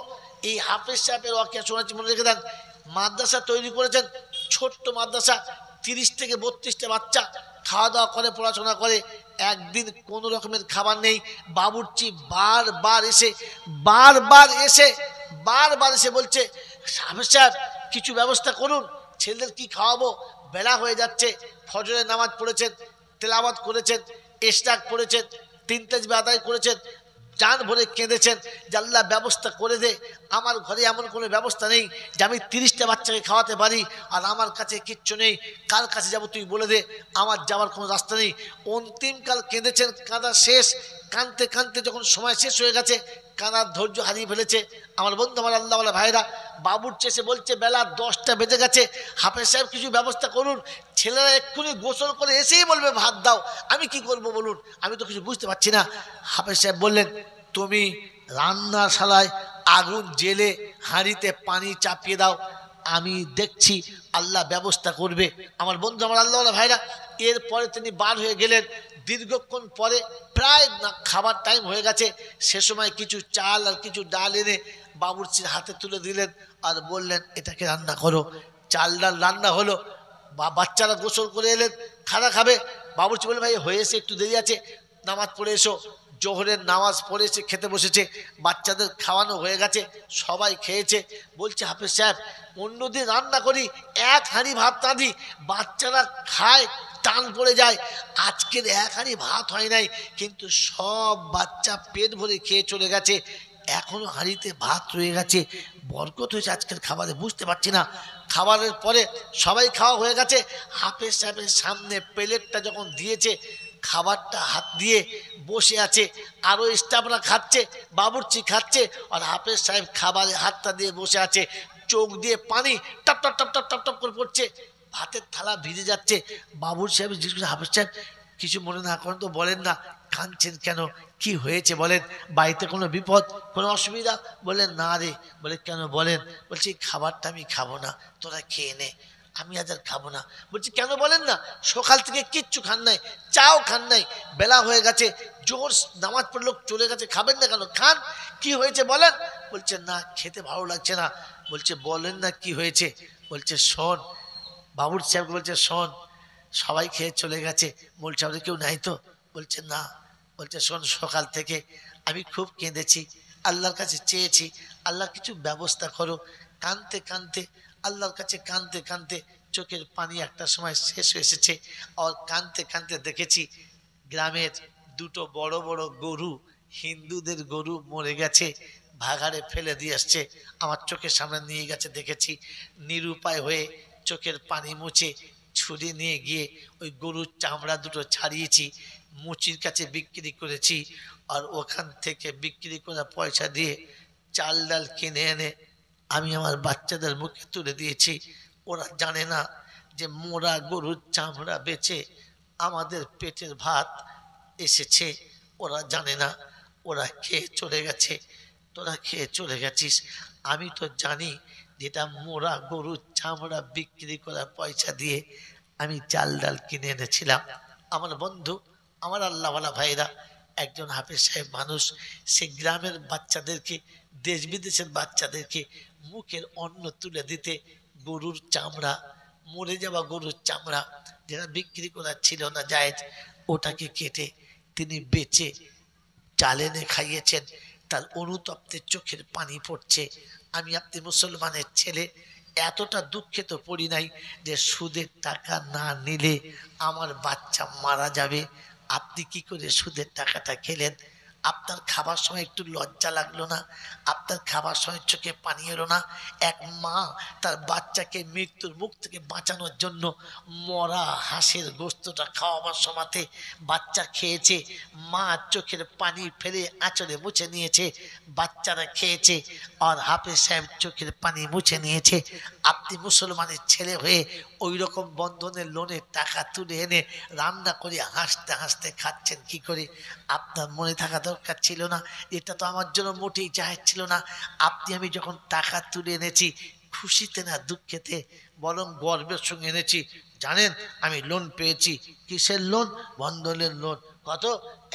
এই হাফেজ সাহেবের ওয়াকিয়া শোনাচ্ছি, মনে রেখে দেন। মাদ্রাসা তৈরি করেছেন, ছোট্ট মাদ্রাসা, 30 থেকে 32টা বাচ্চা খাওয়া দাওয়া করে, পড়াশোনা করে। একদিন কোনো রকমের খাবার নেই। বাবুর্চি বারবার এসে বলছে, হাফেজ সাহেব কিছু ব্যবস্থা করুন, ছেলেদের কি খাওয়াবো, বেলা হয়ে যাচ্ছে। ফজরের নামাজ পড়েছেন, তেলাওয়াত করেছেন, ইশরাক পড়েছেন, 3 তাসবিহ আদায় করেছেন, জান ভরে কেঁদেছেন যে আল্লাহ ব্যবস্থা করে দে। আমার ঘরে এমন কোনো ব্যবস্থা নেই যে আমি 30টা বাচ্চাকে খাওয়াতে পারি, আর আমার কাছে কিচ্ছু নেই। কার কাছে যাব তুই বলে দে, আমার যাওয়ার কোনো রাস্তা নেই। অন্তিমকাল কেঁদেছেন, কাঁদা শেষ। কাঁদতে কাঁদতে যখন সময় শেষ হয়ে গেছে, কাঁদার ধৈর্য হারিয়ে ফেলেছে। আমার বন্ধু, আমার আল্লাহওয়ালা ভাইরা, বাবুর্চি এসে বলছে বেলা 10টা বেজে গেছে, হাফেজ সাহেব কিছু ব্যবস্থা করুন। ছেলেরা এক্ষুনি গোসল করে এসেই বলবে ভাত দাও, আমি কি করব বলুন, আমি তো কিছু বুঝতে পারছি না। হাফেজ সাহেব বললেন, তুমি রান্নাশালায় আগুন জেলে হাঁড়িতে পানি চাপিয়ে দাও, আমি দেখছি আল্লাহ ব্যবস্থা করবে। আমার বন্ধু, আমার আল্লাহওয়ালা ভাইরা, এরপরে তিনি বার হয়ে গেলেন। দীর্ঘক্ষণ পরে প্রায় খাবার টাইম হয়ে গেছে, সে সময় কিছু চাল আর কিছু ডাল এনে বাবুর্চির হাতে তুলে দিলেন আর বললেন, এটাকে রান্না করো। চাল ডাল রান্না হলো, বাচ্চারা গোসল করে এলেন, খানা খাবে। বাবুর্চি বলে, ভাই হয়েছে, একটু দেরি আছে, নামাজ পড়ে এসো। জোহরের নামাজ পড়ে এসে খেতে বসেছে, বাচ্চাদের খাওয়ানো হয়ে গেছে, সবাই খেয়েছে। বলছে, হাফেজ সাহেব অন্যদিন রান্না করি, 1 হাঁড়ি ভাত রাঁধি, বাচ্চারা খায়, টান পড়ে যায়। আজকের 1 হাঁড়ি ভাত হয় নাই, কিন্তু সব বাচ্চা পেট ভরে খেয়ে চলে গেছে, এখনো হাঁড়িতে ভাত রয়ে গেছে। বরকত হয়েছে আজকের খাবারে, বুঝতে পারছি না। খাবারের পরে সবাই খাওয়া হয়ে গেছে, হাফেজ সাহেবের সামনে প্লেটটা যখন দিয়েছে, খাবারটা হাত দিয়ে বসে আছে, আরও স্টাফরা খাচ্ছে, বাবুর্চি খাচ্ছে, আর হাফেজ সাহেব খাবারে হাতটা দিয়ে বসে আছে, চোখ দিয়ে পানি top top top top top top করে পড়ছে, ভাতের থালা ভিজে যাচ্ছে। বাবুর সাহেব জিজ্ঞেস করছে, হাফেজ সাহেব কিছু মনে না করেন তো বলেন না, কাঁদছেন কেন, কি হয়েছে বলেন, বাড়িতে কোনো বিপদ, কোনো অসুবিধা? বলেন না রে। বলে কেন বলেন? বলছি খাবারটা আমি খাবো না, তোরা খেয়ে নে, আমি আজ আর খাবো না। বলছি কেন বলেন না? সকাল থেকে কিচ্ছু খান নাই, চাও খান নাই, বেলা হয়ে গেছে, জোর নামাজ পড়ে লোক চলে গেছে, খাবেন না কেন, খান, কি হয়েছে বলেন? বলছে না, খেতে ভালো লাগছে না। বলছে বলেন না কি হয়েছে? বলছে শোন, বাবুর সাহেব বলছে শোন, সবাই খেয়ে চলে গেছে, মোল সাহেব কেউ নাই তো? বলছে না। বলছে শোন, সকাল থেকে আমি খুব কেঁদেছি, আল্লাহর কাছে চেয়েছি, আল্লাহ কিছু ব্যবস্থা করো। কাঁদতে কাঁদতে আল্লাহর কাছে কাঁদতে কাঁদতে চোখের পানি একটা সময় শেষ হয়ে এসেছে। আর কাঁদতে কাঁদতে দেখেছি গ্রামের 2টো বড় বড় গরু, হিন্দুদের গরু মরে গেছে, ভাগাড়ে ফেলে দিয়ে আসছে, আমার চোখের সামনে নিয়ে গেছে, দেখেছি। নিরুপায় হয়ে চোখের পানি মুছে ছুরি নিয়ে গিয়ে ওই গরুর চামড়া 2টো ছাড়িয়েছি, মুচির কাছে বিক্রি করেছি, আর ওখান থেকে বিক্রি করা পয়সা দিয়ে চাল ডাল কিনে এনে আমি আমার বাচ্চাদের মুখে তুলে দিয়েছি। ওরা জানে না যে মোরা গরুর চামড়া বেচে আমাদের পেটের ভাত এসেছে, ওরা জানে না, ওরা খেয়ে চলে গেছে, তোরা খেয়ে চলে গেছিস। আমি তো জানি যেটা মোরা গরুর চামড়া বিক্রি করার পয়সা দিয়ে আমি চাল ডাল কিনে এনেছিলাম। আমার বন্ধু, আমার আল্লাহওয়ালা ভাইরা, একজন হাফেজ সাহেব মানুষ, সে গ্রামের বাচ্চাদেরকে, দেশ বিদেশের বাচ্চাদেরকে মুখের অন্ন তুলে দিতে গরুর চামড়া, মরে যাওয়া গরুর চামড়া যেটা বিক্রি করার ছিল না জায়েজ, ওটাকে কেটে তিনি বেচে চাল এনে খাইয়েছেন। তার অনুতপ্তে চোখের পানি পড়ছে। আমি আপনি মুসলমানের ছেলে, এতটা দুঃখে তো পড়ি নাই যে সুদের টাকা না নিলে আমার বাচ্চা মারা যাবে। আপনি কি করে সুদের টাকাটা খেলেন? আপনার খাবার সময় একটু লজ্জা লাগলো না? আপনার খাবার সময় চোখে পানি এলো না? এক মা তার বাচ্চাকে মৃত্যুর মুখ থেকে বাঁচানোর জন্য মরা হাঁসের গোস্তটা খাওয়াবার সময়তে বাচ্চা খেয়েছে, মা চোখের পানি ফেলে আঁচলে মুছে নিয়েছে, বাচ্চারা খেয়েছে, আর হাফেজ সাহেব চোখের পানি মুছে নিয়েছে। আপনি মুসলমানের ছেলে হয়ে ওই রকম বন্ধনের লোনের টাকা তুলে এনে রান্না করে হাসতে হাসতে খাচ্ছেন কি করে? আপনার মনে থাকা দরকার ছিল না, এটা তো আমার জন্য মোটেই জায়েজ ছিল না। আপনি আমি যখন টাকা তুলে এনেছি খুশিতে না দুঃখেতে, বরং গর্বের সঙ্গে এনেছি। জানেন আমি লোন পেয়েছি। কিসের লোন? বন্ধনের লোন। কত?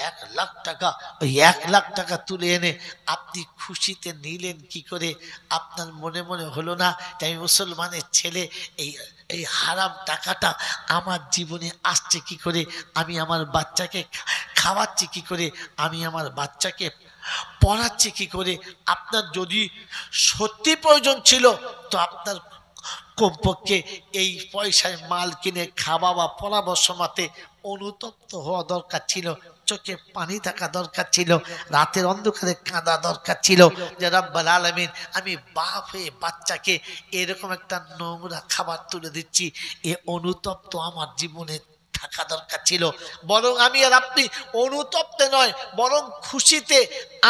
1,00,000 টাকা। ওই 1,00,000 টাকা তুলে এনে আপনি খুশিতে নিলেন কি করে? আপনার মনে মনে হলো না যে আমি মুসলমানের ছেলে, এই এই হারাম টাকাটা আমার জীবনে আসছে কি করে? আমি আমার বাচ্চাকে খাওয়াচ্ছি কি করে? আমি আমার বাচ্চাকে পড়াচ্ছি কি করে? আপনার যদি সত্যি প্রয়োজন ছিল তো আপনার কমপক্ষে এই পয়সায় মাল কিনে খাওয়া বা পরামর্শ মতে অনুতপ্ত হওয়া দরকার ছিল, চোখে পানি থাকা দরকার ছিল, রাতের অন্ধকারে কাঁদা দরকার ছিল যে রব্বুল আলামিন আমি বাপ হয়ে বাচ্চাকে এরকম একটা নোংরা খাবার তুলে দিচ্ছি, এ অনুতপ্ত আমার জীবনে থাকা দরকার ছিল। বরং আমি আর আপনি অনুতপ্তে নয়, বরং খুশিতে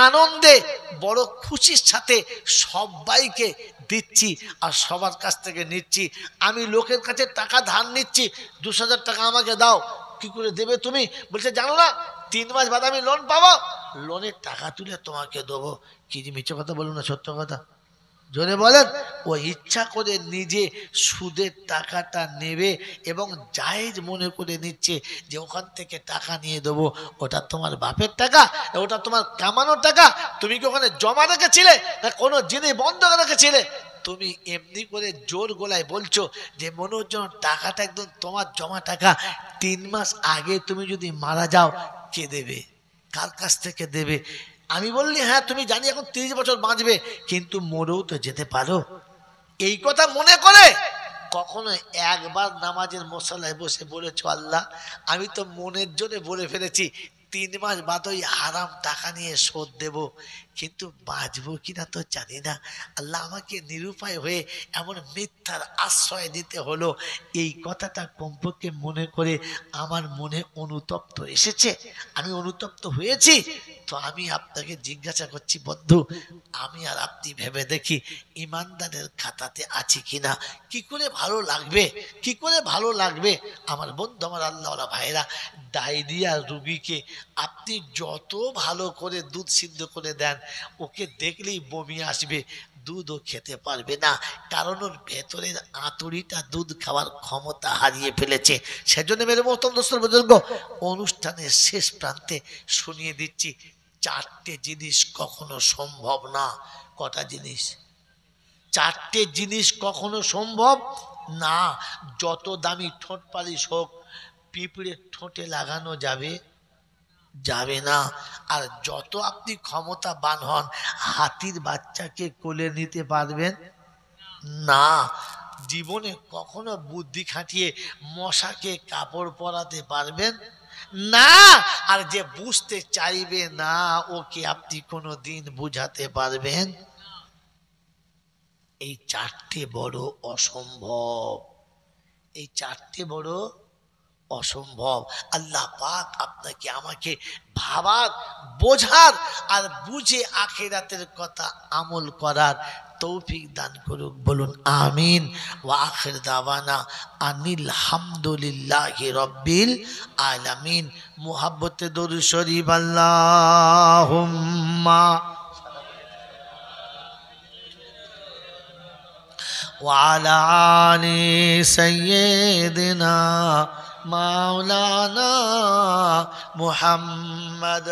আনন্দে বড় খুশির সাথে সবাইকে দিচ্ছি আর সবার কাছ থেকে নিচ্ছি। আমি লোকের কাছে টাকা ধার নিচ্ছি, 2,000 টাকা আমাকে দাও, কি করে দেবে তুমি? বলছে জানো না 3 মাস বাদে আমি লোন পাবো, লোনের টাকা তুলে তোমাকে দেবো। কি যে মিথ্যে কথা বলুন না সত্য কথা? জোরে বলেন। ও ইচ্ছা করে নিজে সুদের টাকাটা নেবে এবং জায়েজ মনে করে নিচ্ছে যে ওখান থেকে টাকা নিয়ে দেবো। ওটা তোমার বাপের টাকা, ওটা তোমার কামানোর টাকা। তুমি কি ওখানে জমা রেখেছিলে না কোনো জিনিস বন্ধ রেখেছিলে? তুমি এমনি করে জোর গলায় বলছো যে মনে হচ্ছে টাকাটা একদম তোমার জমা টাকা। 3 মাস আগে তুমি যদি মারা যাও কে দেবে? কার কাছ থেকে দেবে? আমি বললি হ্যাঁ তুমি জানি এখন 30 বছর বাঁচবে, কিন্তু মরেও তো যেতে পারো। এই কথা মনে করে কখনো একবার নামাজের মশালায় বসে বলেছ আল্লাহ আমি তো মনের জোরে বলে ফেলেছি 3 মাস বাদ ওই হারাম টাকা নিয়ে শোধ দেব, কিন্তু বাঁচবো কিনা তো জানি না। আল্লাহ আমাকে নিরুপায় হয়ে এমন মিথ্যার আশ্রয় দিতে হলো। এই কথাটা কমপক্ষে মনে করে আমার মনে অনুতপ্ত এসেছে, আমি অনুতপ্ত হয়েছি। তো আমি আপনাকে জিজ্ঞাসা করছি বন্ধু, আমি আর আপনি ভেবে দেখি ইমানদারের খাতাতে আছি কিনা। কি করে ভালো লাগবে, কি করে ভালো লাগবে আমার বন্ধু, আমার আল্লাহওয়ালা ভাইরা। ডায়রিয়া রুগীকে আপনি যত ভালো করে দুধ সিদ্ধ করে দেন ওকে দেখলেই বমি আসবে, দুধও খেতে পারবে না, কারণ ওর ভেতরের আঁতুড়িটা দুধ খাওয়ার ক্ষমতা হারিয়ে ফেলেছে। সেজন্য মেরে মহতরম দোস্তর বুজুর্গ, অনুষ্ঠানের শেষ প্রান্তে শুনিয়ে দিচ্ছি 4টে জিনিস কখনো সম্ভব না। কটা জিনিস? 4টে জিনিস কখনো সম্ভব না। যত দামি ঠোঁট পালিশ হোক পিঁপড়ে ঠোঁটে লাগানো যাবে যাবে না। আর যত আপনি ক্ষমতাবান হন হাতির বাচ্চাকে কোলে নিতে পারবেন না। জীবনে কখনো বুদ্ধি খাটিয়ে মশাকে কাপড় পরাতে পারবেন না। আর যে বুঝতে চাইবে না ওকে আপনি কোনো দিন বুঝাতে পারবেন। এই 4টে বড় অসম্ভব, এই 4টে বড় অসম্ভব। আল্লাহ পাক আপনাকে আমাকে ভাবার, বোঝার আর বুঝে আখিরাতের কথা আমল করার তৌফিক দান করুক। বলুন আমিন। ওয়া আখির দাওয়ানা আনিল হামদুলিল্লাহি রাব্বিল আলামিন। মুহাব্বতে দরুদ শরীফ আল্লাহুম্মা وعلى آل سيدنا مولانا محمد।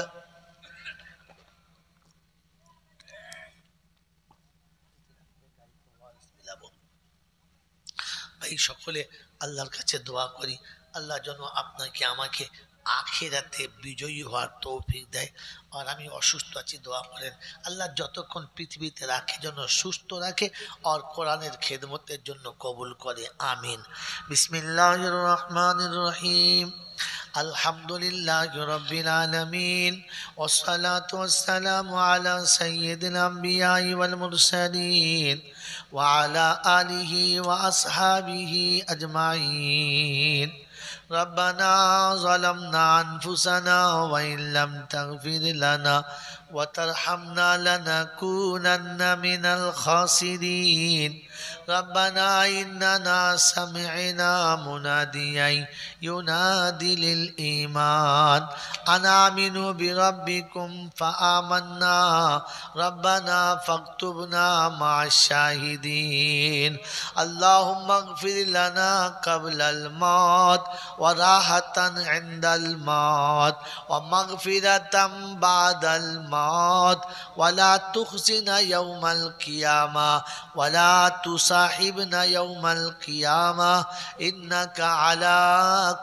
ভাই সকলে আল্লাহর কাছে দোয়া করি আল্লাহ যেন আপনাকে আমাকে আখিরাতে বিজয়ী হওয়ার তৌফিক দেয়। আর আমি অসুস্থ আছি দোয়া করেন আল্লাহ যতক্ষণ পৃথিবীতে রাখে যেন সুস্থ রাখে আর কোরআনের খেদমতের জন্য কবুল করে। আমিন। বিসমিল্লাহির রহমানির রহিম। আলহামদুলিল্লাহি রাব্বিল আলামিন ওয়াসসালাতু ওয়াসসালামু আলা সাইয়্যিদিল আমবিয়াই ওয়াল মুরসালিন ওয়া আলা আলিহি ওয়া আসহাবিহি আজমাইন। ربنا ظلمنا أنفسنا وإن لم تغفر لنا وترحمنا لنكونن من الخاسرين ربنا إننا سمعنا مناديا ينادي للإيمان أن آمنوا بربكم فآمنا ربنا فاكتبنا مع الشاهدين اللهم اغفر لنا قبل الموت وراحة عند الموت ومغفرة بعد الموت ولا تخزنا يوم القيامة ولا تصاحبنا يوم القيامة إنك على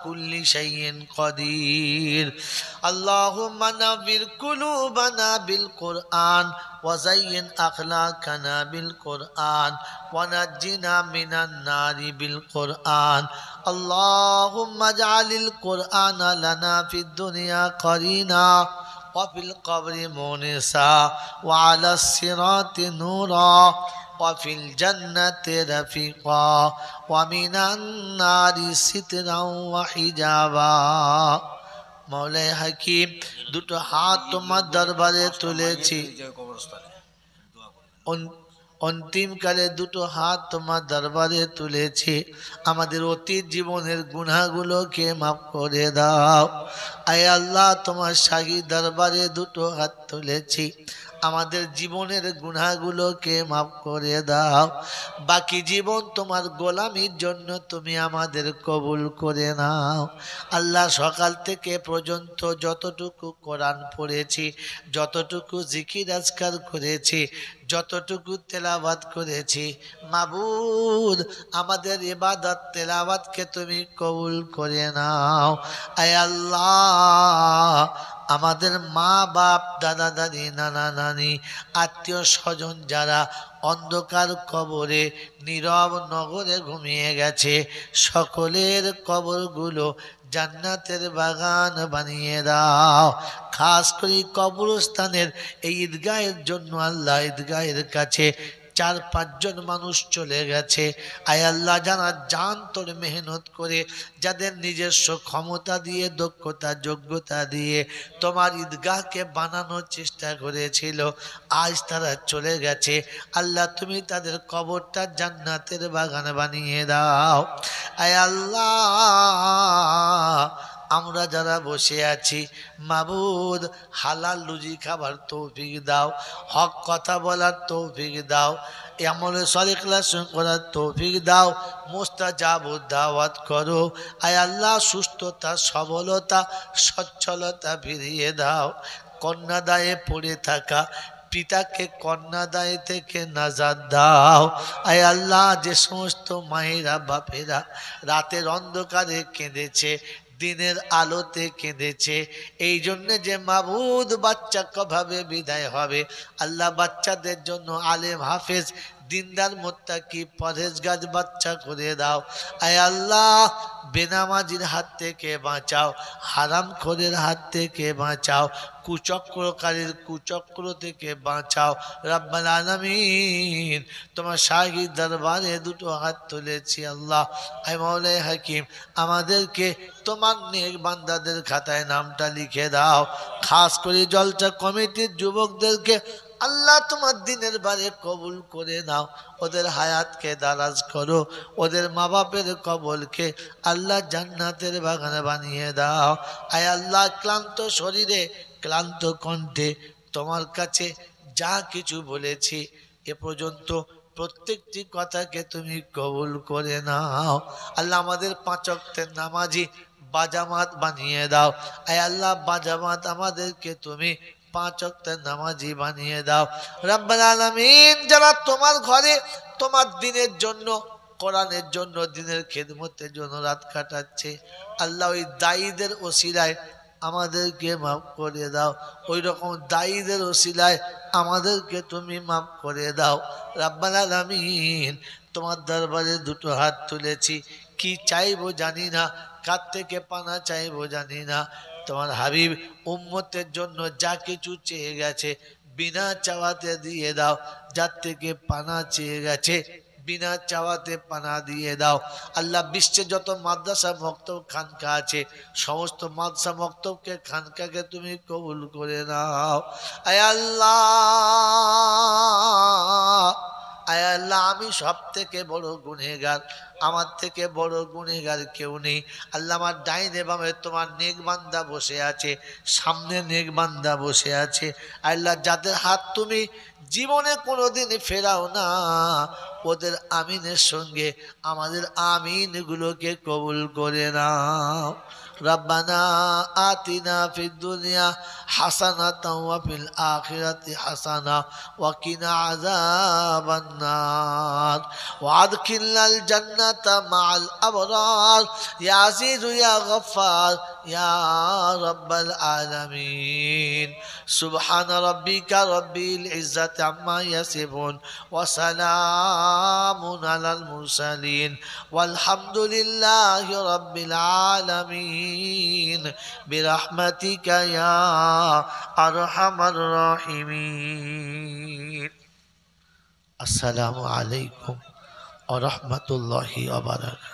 كل شيء قدير اللهم نور قلوبنا بالقرآن وزين أخلاقنا بالقرآن ونجنا من النار بالقرآن اللهم اجعل القرآن لنا في الدنيا قرينا وفي القبر مونسا وعلى الصراط نورا وفي الجنة رفيقا ومن النار سترا وحجابا মওলাই হাকিম দুটো হাত তোমার দরবারে তুলেছি অন্তিমকালে দুটো হাত তোমার দরবারে তুলেছি আমাদের অতীত জীবনের গুনাহগুলোকে মাফ করে দাও আয় আল্লাহ তোমার শাহী দরবারে দুটো হাত তুলেছি আমাদের জীবনের গুনাহগুলোকে মাফ করে দাও বাকি জীবন তোমার গোলামির জন্য তুমি আমাদের কবুল করে নাও আল্লাহ সকাল থেকে পর্যন্ত যতটুকু কোরআন পড়েছি যতটুকু জিকির আজকার করেছি যতটুকু তেলাওয়াত করেছি মাবুদ আমাদের ইবাদত তেলাওয়াতকে তুমি কবুল করে নাও আয় আল্লাহ আমাদের মা বাপ দাদা দাদি নানা নানি আত্মীয় স্বজন যারা অন্ধকার কবরে নীরব নগরে ঘুমিয়ে গেছে সকলের কবরগুলো জান্নাতের বাগান বানিয়ে দাও খাস করে কবরস্থানের এই ঈদগাহের জন্য আল্লাহ ঈদগাহের কাছে 4-5 জন মানুষ চলে গেছে আয় আল্লাহ যারা জান তোর মেহনত করে যাদের নিজস্ব ক্ষমতা দিয়ে দক্ষতা যোগ্যতা দিয়ে তোমার ঈদগাহকে বানানোর চেষ্টা করেছিল আজ তারা চলে গেছে আল্লাহ তুমি তাদের কবরটা জান্নাতের বাগান বানিয়ে দাও আয় আল্লাহ আমরা যারা বসে আছি মাবুদ হালাল রুজি খাবার তৌফিক দাও হক কথা বলার তৌফিক দাও আমলে সলিহ ইখলাস করার তৌফিক দাও মুস্তাজাব দাওয়াত করো আয় আল্লাহ সুস্থতা সবলতা সচ্ছলতা ফিরিয়ে দাও কন্যাদায়ে পড়ে থাকা পিতাকে কন্যাদায় থেকে নাজাত দাও আয় আল্লাহ যে সমস্ত মায়েরা বাপেরা রাতের অন্ধকারে কেঁদেছে দিনের আলোতে কেঁদেছে এই জন্য যে মাবুদ বাচ্চা কভাবে বিদায় হবে আল্লাহ বাচ্চাদের জন্য আলেম হাফেজ দিনদার মুত্তাকি পরহেজগার বাচ্চা করে দাও আয় আল্লাহ বেনামাজির হাত থেকে বাঁচাও হারামখোরের হাত থেকে বাঁচাও কুচক্রকারীর কুচক্র থেকে বাঁচাও রব্বুল আলামিন তোমার শাহী দরবারে দুটো হাত তুলেছি আল্লাহ আয় মওলাই হাকিম আমাদেরকে তোমার নেক বান্দাদের খাতায় নামটা লিখে দাও খাস করে জলসা কমিটির যুবকদেরকে আল্লাহ তোমার দিনের বারে কবুল করে নাও ওদের হায়াতকে দারাজ করো ওদের মা বাপের কবরকে আল্লাহ জান্নাতের বাগানে বানিয়ে দাও আয় আল্লাহ ক্লান্ত শরীরে ক্লান্ত কণ্ঠে তোমার কাছে যা কিছু বলেছি এ পর্যন্ত প্রত্যেকটি কথাকে তুমি কবুল করে নাও আল্লাহ আমাদের 5 ওয়াক্তের নামাজি বাজামাত বানিয়ে দাও আয় আল্লাহ বাজামাত আমাদেরকে তুমি 5 ওয়াক্তের নামাজি বানিয়ে দাও রব্বুল আলামিন যারা তোমার ঘরে তোমার দিনের জন্য কোরআনের জন্য দিনের খেদমতের জন্য রাত কাটাচ্ছে আল্লাহ ওই দায়ীদের ওসিলায় আমাদেরকে মাফ করে দাও ওই রকম দায়ীদের ওসিলায় আমাদেরকে তুমি মাফ করে দাও রব্বুল আলামিন তোমার দরবারে দুটো হাত তুলেছি কি চাইবো জানি না কার থেকে পানা চাইবো জানি না তোমার হাবিব উম্মতের জন্য যা কিছু চেয়ে গেছে বিনা চাওয়াতে দিয়ে দাও যার থেকে পানা চেয়ে গেছে বিনা চাওয়াতে পানা দিয়ে দাও আল্লাহ বিশ্বে যত মাদ্রাসা মক্তব খানকা আছে সমস্ত মাদ্রাসা মক্তবকে খানকাকে তুমি কবুল করে নাও আয় আল্লাহ আয় আল্লাহ আমি সব থেকে বড় গুনাহগার, আমার থেকে বড় গুনাহগার কেউ নেই। আল্লাহ আমার ডাইনে বামে তোমার নেক বান্দা বসে আছে, সামনে নেক বান্দা বসে আছে। আল্লাহ যাদের হাত তুমি জীবনে কোনোদিন ফেরাও না, ওদের আমিনের সঙ্গে আমাদের আমিনগুলোকে কবুল করে নাও। রব্বানা আতিনা ফিদ দুনিয়া হাসানাতাও ওয়া ফিল আখিরাতি হাসানা ওয়া কিনা আযাবান নার ওয়া আদখিলনাল জান্নাতা মাআল আবরার ইয়া আজিজু ইয়া গফফার ইয়া রাব্বাল আলামিন। সুবহানা রাব্বিকা রাব্বিল ইজ্জাতি আম্মা ইয়াসিফুন ওয়া সালামুন আলাল মুরসালিন ওয়ালহামদুলিল্লাহি রাব্বিল আলামিন বিরহমাতিকা ইয়া আরহামার রাহিমিন। আসসালামু আলাইকুম ওয়া রাহমাতুল্লাহি ওয়া বারাকাতুহু।